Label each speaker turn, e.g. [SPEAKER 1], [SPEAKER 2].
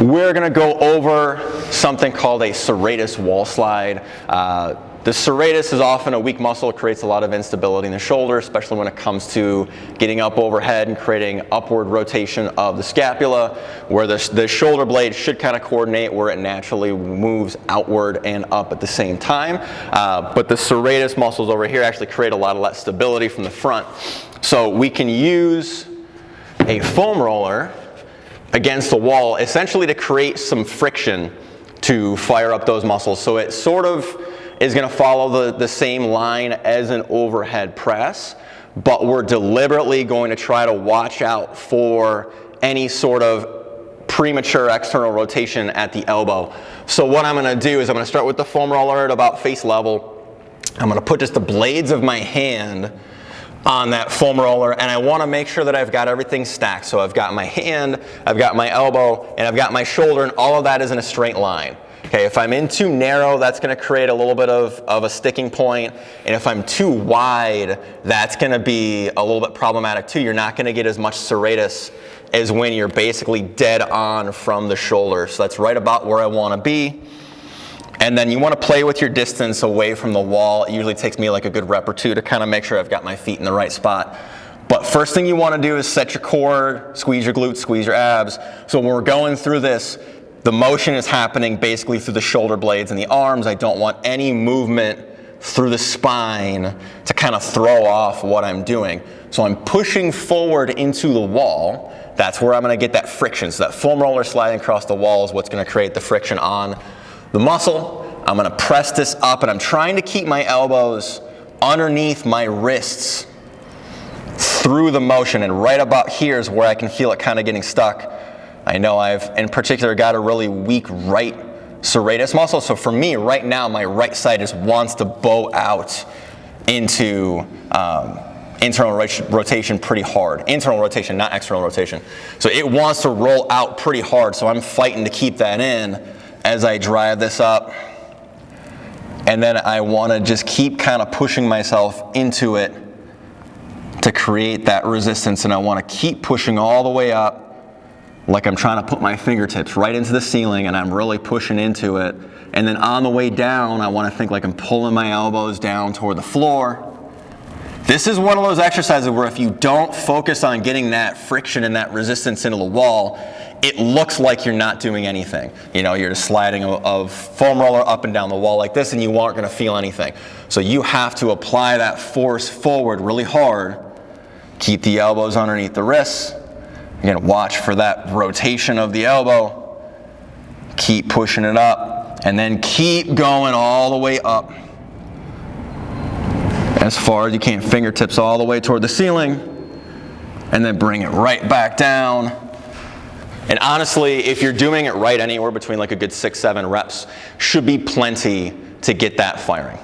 [SPEAKER 1] We're going to go over something called a serratus wall slide. The serratus is often a weak muscle. It creates a lot of instability in the shoulder, especially when it comes to getting up overhead and creating upward rotation of the scapula, where the shoulder blade should kind of coordinate where it naturally moves outward and up at the same time. But the serratus muscles over here actually create a lot of that stability from the front. So we can use a foam roller against the wall essentially to create some friction to fire up those muscles. So it sort of is going to follow the same line as an overhead press, but we're deliberately going to try to watch out for any sort of premature external rotation at the elbow. So what I'm going to do is I'm going to start with the foam roller at about face level. I'm going to put just the blades of my hand on that foam roller, and I want to make sure that I've got everything stacked. So I've got my hand, I've got my elbow, and I've got my shoulder, and all of that is in a straight line. Okay, if I'm in too narrow, that's going to create a little bit of a sticking point, and if I'm too wide, that's going to be a little bit problematic too. You're not going to get as much serratus as when you're basically dead on from the shoulder. So that's right about where I want to be. And then you want to play with your distance away from the wall. It usually takes me like a good rep or two to kind of make sure I've got my feet in the right spot. But first thing you want to do is set your core, squeeze your glutes, squeeze your abs. So when we're going through this, the motion is happening basically through the shoulder blades and the arms. I don't want any movement through the spine to kind of throw off what I'm doing. So I'm pushing forward into the wall. That's where I'm going to get that friction. So that foam roller sliding across the wall is what's going to create the friction on the muscle. I'm going to press this up, and I'm trying to keep my elbows underneath my wrists through the motion, and right about here is where I can feel it kind of getting stuck. I know I've, in particular, got a really weak right serratus muscle, so for me, right now, my right side just wants to bow out into internal rotation pretty hard. Internal rotation, not external rotation. So it wants to roll out pretty hard, so I'm fighting to keep that in as I drive this up. And then I want to just keep kind of pushing myself into it to create that resistance, and I want to keep pushing all the way up like I'm trying to put my fingertips right into the ceiling, and I'm really pushing into it. And then on the way down, I want to think like I'm pulling my elbows down toward the floor. This is one of those exercises where if you don't focus on getting that friction and that resistance into the wall, it looks like you're not doing anything. You know, you're just sliding a foam roller up and down the wall like this, and you aren't going to feel anything. So you have to apply that force forward really hard. Keep the elbows underneath the wrists. You're going to watch for that rotation of the elbow. Keep pushing it up, and then keep going all the way up as far as you can. Fingertips all the way toward the ceiling, and then bring it right back down. And honestly, if you're doing it right, anywhere between like a good 6-7 reps should be plenty to get that firing.